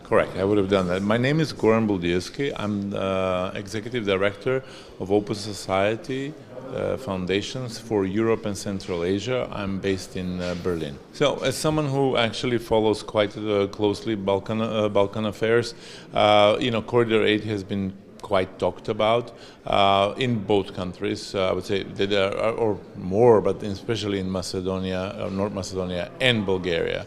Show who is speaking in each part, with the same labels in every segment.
Speaker 1: Correct, I would have done that. My name is Goran Buldioski. I'm the Executive Director of Open Society Foundations for Europe and Central Asia. I'm based in Berlin. So, as someone who actually follows quite closely Balkan affairs, Corridor 8 has been quite talked about in both countries. I would say that there are, or more, but especially in Macedonia, North Macedonia and Bulgaria.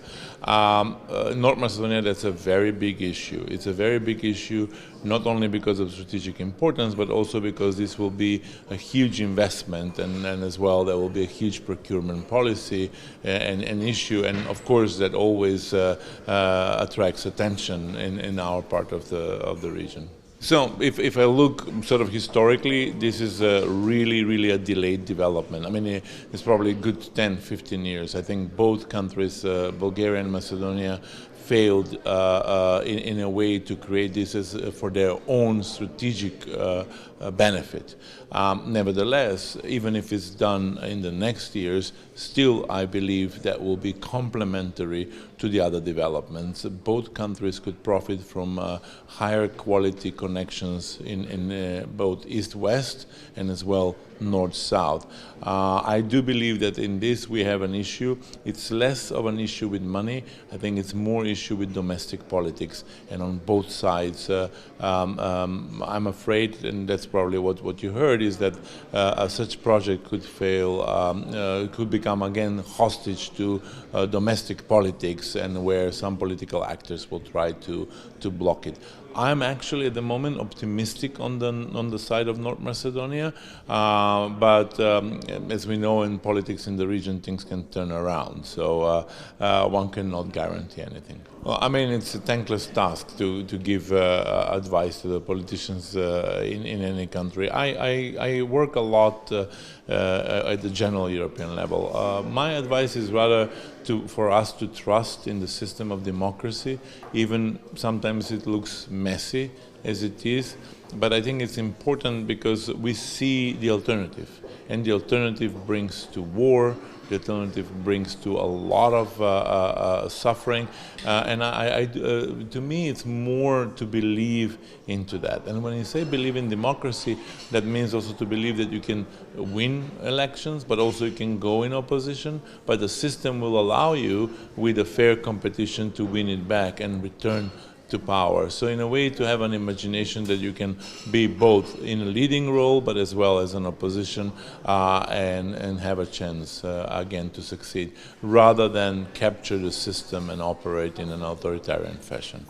Speaker 1: North Macedonia, that's a very big issue. It's a very big issue not only because of strategic importance, but also because this will be a huge investment, and as well there will be a huge procurement policy and an issue, and of course that always attracts attention in our part of the region. So if I look sort of historically, this is really a delayed development. I mean, it's probably a good 10, 15 years. I think both countries, Bulgaria and Macedonia, failed in a way to create this as for their own strategic benefit. Nevertheless, even if it's done in the next years, still I believe that will be complementary to the other developments. Both countries could profit from higher quality connections in both east-west and as well north-south. I do believe that in this we have an issue. It's less of an issue with money. I think it's more issue with domestic politics, and on both sides. I'm afraid, and that's probably what you heard, is that such project could fail, could become again hostage to domestic politics, and where some political actors will try to block it. I'm actually at the moment optimistic on the side of North Macedonia, but as we know in politics in the region, things can turn around. So one cannot guarantee anything. Well, I mean, it's a thankless task to give advice to the politicians in any country. I work a lot at the general European level. My advice is rather for us to trust in the system of democracy. Even sometimes it looks messy as it is, but I think it's important because we see the alternative, and the alternative brings to war. The alternative brings to a lot of suffering, and to me it's more to believe into that. And when you say believe in democracy, that means also to believe that you can win elections, but also you can go in opposition, but the system will allow you, with a fair competition, to win it back and return to power. So in a way, to have an imagination that you can be both in a leading role, but as well as an opposition, and have a chance again to succeed, rather than capture the system and operate in an authoritarian fashion.